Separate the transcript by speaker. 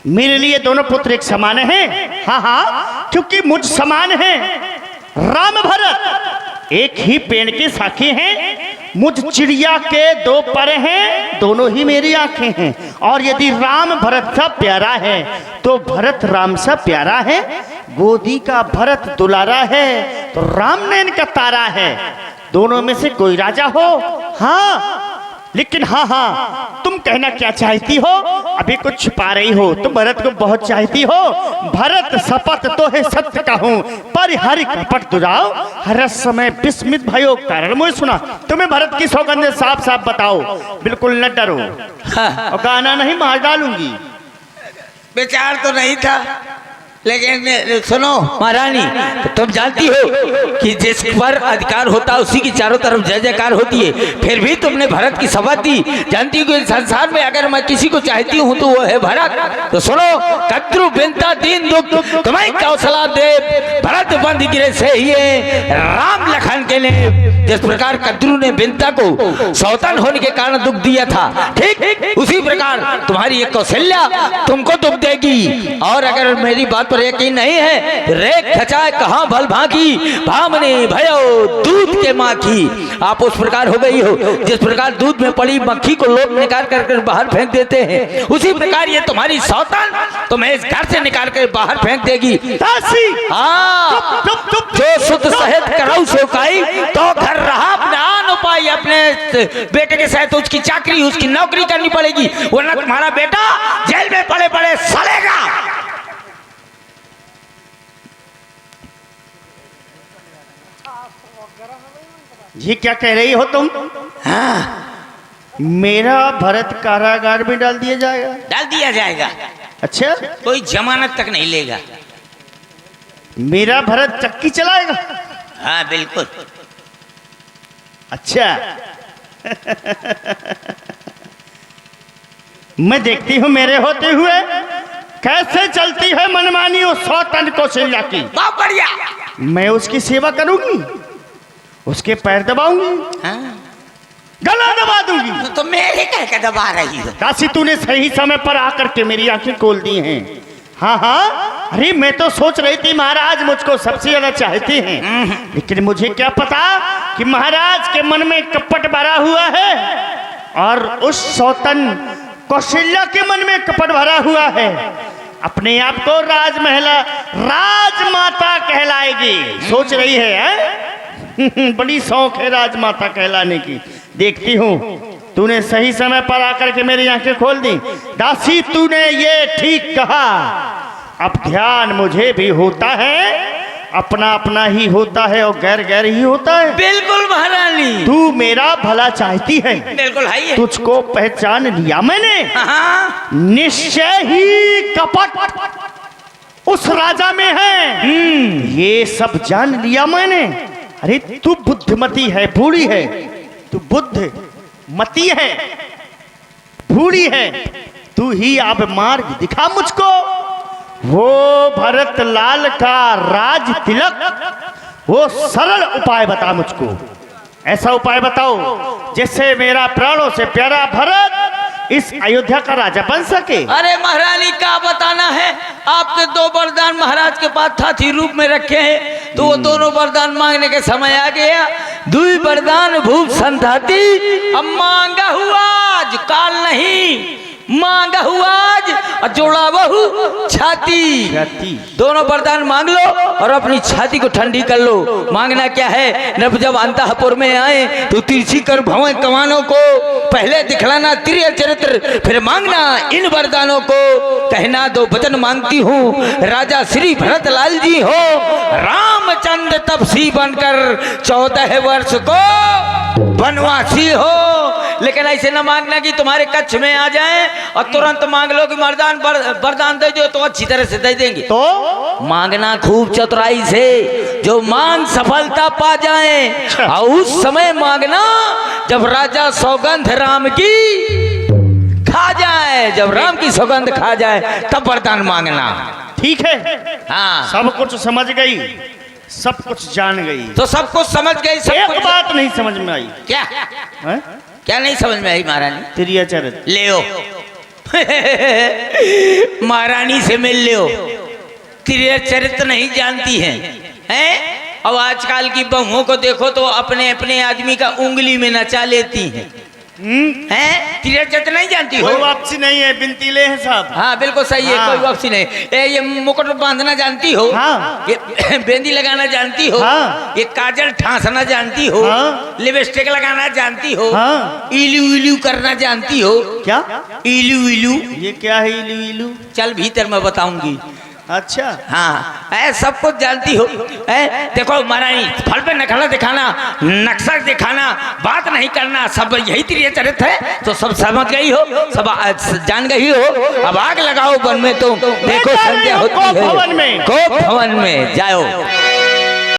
Speaker 1: मेरे लिए दोनों पुत्र एक समान हैं। हाँ हाँ, क्योंकि मुझ समान हैं। राम भरत एक ही पेड़ के शाखे हैं। मुझ चिड़िया के दो पर हैं, दोनों ही मेरी आंखें हैं। और यदि राम भरत सा प्यारा है तो भरत राम सा प्यारा है। गोदी का भरत दुलारा है तो राम नैन का तारा है। दोनों में से कोई राजा हो। हाँ, लेकिन हाँ हाँ, तुम कहना क्या चाहती हो? अभी कुछ छुपा रही हो। तुम भरत को बहुत चाहती हो। भरत शपथ तो है सत्य कहूँ, पर हरि कपट दुराओ। हर समय विस्मित भयो कारण मुझे सुना। तुम्हें भरत की सौगंध साफ साफ बताओ, बिल्कुल न डरो। और गाना नहीं मार डालूंगी।
Speaker 2: विचार तो नहीं था, लेकिन सुनो महारानी, तो तुम जानती हो कि जिस पर अधिकार होता है उसी की चारों तरफ जय जयकार होती है। फिर भी तुमने भरत की शपथ दी। जानती हो कि संसार में अगर मैं किसी को चाहती हूँ तो वो है भरत। तो सुनो, कद्रु बिनता दीन दुख तुम्हें कौशला दे भरत बंद गिरे से ही राम लखन के लिए। जिस प्रकार कद्रु ने बिनता को सौतन होने के कारण दुख दिया था, ठीक उसी प्रकार तुम्हारी एक कौशल्या तुमको दुख देगी। और अगर मेरी बात पर यकीन नहीं है, रेख खचाए कहां भल भागी, भामने भयो दूध के माखी। आप उस प्रकार हो गई हो जिस प्रकार दूध में पड़ी मक्खी को लोग निकाल कर बाहर फेंक देते हैं, उसी प्रकार ये तुम्हारी सौतन तुम्हें इस घर से निकाल कर बाहर फेंक देगी। हाँ, जो सुत सहित करऊ सोकाई तो घर रहा अपना आन उपाय। अपने बेटे के साथ उसकी चाकरी उसकी नौकरी करनी पड़ेगी, वरना तुम्हारा बेटा जेल में पड़े पड़े सड़ेगा।
Speaker 1: ये क्या कह रही हो तुम?
Speaker 2: हाँ,
Speaker 1: मेरा भरत कारागार में डाल दिया जाएगा?
Speaker 2: डाल दिया जाएगा।
Speaker 1: अच्छा,
Speaker 2: कोई जमानत तक नहीं लेगा।
Speaker 1: मेरा भरत चक्की चलाएगा?
Speaker 2: हाँ बिल्कुल।
Speaker 1: अच्छा मैं देखती हूँ मेरे होते हुए कैसे चलती है मनमानी उस सौतन कौशल्या की।
Speaker 2: बहुत बढ़िया।
Speaker 1: मैं उसकी सेवा करूंगी, उसके पैर दबाऊंगी,
Speaker 2: हाँ?
Speaker 1: गला दबा दूंगी।
Speaker 2: तो मेरे कह के दबा रही हो।
Speaker 1: काशी तूने सही समय पर आकर के मेरी आंखें खोल दी हैं। हाँ हाँ, अरे मैं तो सोच रही थी महाराज मुझको सबसे ज्यादा चाहते हैं, लेकिन मुझे क्या पता कि महाराज के मन में कपट भरा हुआ है और उस सौतन कौशल्या के मन में कपट भरा हुआ है। अपने आप को राजमहला राजमाता कहलाएगी सोच रही है। बड़ी शौक है राजमाता कहलाने की। देखती हूँ, तूने सही समय पर आकर के मेरी आंखें खोल दी। दासी, तूने ये ठीक कहा। अब ध्यान मुझे भी होता है, अपना अपना ही होता है और गैर गैर ही होता है।
Speaker 2: बिल्कुल महारानी,
Speaker 1: तू मेरा भला चाहती है।
Speaker 2: बिल्कुल है।
Speaker 1: तुझको पहचान लिया मैंने।
Speaker 2: हाँ।
Speaker 1: निश्चय ही कपट उस राजा में है। ये सब जान लिया मैंने। अरे तू बुद्धिमती है, बूढ़ी है। तू बुद्धिमती है, बूढ़ी है। तू ही अब मार्ग दिखा मुझको। वो भरत लाल का राज तिलक, वो सरल उपाय बता मुझको। ऐसा उपाय बताओ जिससे मेरा प्राणों से प्यारा भरत इस अयोध्या का राजा बन सके।
Speaker 2: अरे महारानी, क्या बताना है? आपके दो वरदान महाराज के पास हाथी रूप में रखे हैं, तो वो दोनों वरदान मांगने के समय आ गया। दुई वरदान भूप संधाती, अब मांगा हुआ आज काल नहीं, मांगा हुआ आज और जोड़ा बहु छाती। दोनों वरदान मांग लो और अपनी छाती को ठंडी कर लो। मांगना क्या है? नब जब अंतःपुर में आए तो तिरछी कर भवें कमानों को, पहले दिखलाना तिरय चरित्र, फिर मांगना इन वरदानों को। कहना दो वचन मांगती हूँ, राजा श्री भरत लाल जी हो, रामचंद्र तपसी बनकर 14 वर्ष को वनवासी हो। लेकिन ऐसे न मांगना कि तुम्हारे कच्छ में आ जाए और तुरंत मांग लो कि वरदान दे दो तो अच्छी तरह से दे देंगे।
Speaker 1: तो
Speaker 2: मांगना खूब चतुराई से, जो मांग सफलता पा जाए। और उस समय मांगना जब राजा सौगंध राम की खा जाए, जब राम की सौगंध खा जाए तब वरदान मांगना।
Speaker 1: ठीक है।
Speaker 2: हाँ,
Speaker 1: सब कुछ समझ गई, सब कुछ जान गई।
Speaker 2: तो सब कुछ समझ गई।
Speaker 1: एक बात नहीं समझ में आई।
Speaker 2: क्या?
Speaker 1: है?
Speaker 2: क्या नहीं समझ में आई महारानी?
Speaker 1: तिरय चरित्र।
Speaker 2: ले ओ। महारानी से मिल लो, तेरे चरित्र नहीं जानती हैं? अब आजकल की बहुओं को देखो तो अपने अपने आदमी का उंगली में नचा लेती हैं। तेरे चरित्र नहीं जानती हो?
Speaker 1: कोई वापसी नहीं है, बिनतीले हैं साहब।
Speaker 2: हाँ बिल्कुल सही है,
Speaker 1: हाँ।
Speaker 2: कोई वापसी नहीं। ये मुकुट बांधना जानती हो?
Speaker 1: हाँ।
Speaker 2: ये बेंदी लगाना जानती हो?
Speaker 1: हाँ।
Speaker 2: ये काजल ठांसना जानती हो?
Speaker 1: हाँ।
Speaker 2: लिपस्टिक लगाना जानती हो?
Speaker 1: हाँ।
Speaker 2: इलू इलू करना जानती हो?
Speaker 1: क्या
Speaker 2: इलू इलू।
Speaker 1: ये क्या है इलू इलू?
Speaker 2: चल भीतर मैं बताऊंगी।
Speaker 1: अच्छा
Speaker 2: हाँ सब कुछ जानती हो। देखो महारानी, फल पे नखरा दिखाना, नक्शा दिखाना, बात नहीं करना, सब यही तेरे चरित्र है। तो सब समझ गई हो, सब जान गई हो। अब आग लगाओ वन में, तुम देखो संध्या होती है।
Speaker 1: भवन में,
Speaker 2: को भवन में जाओ।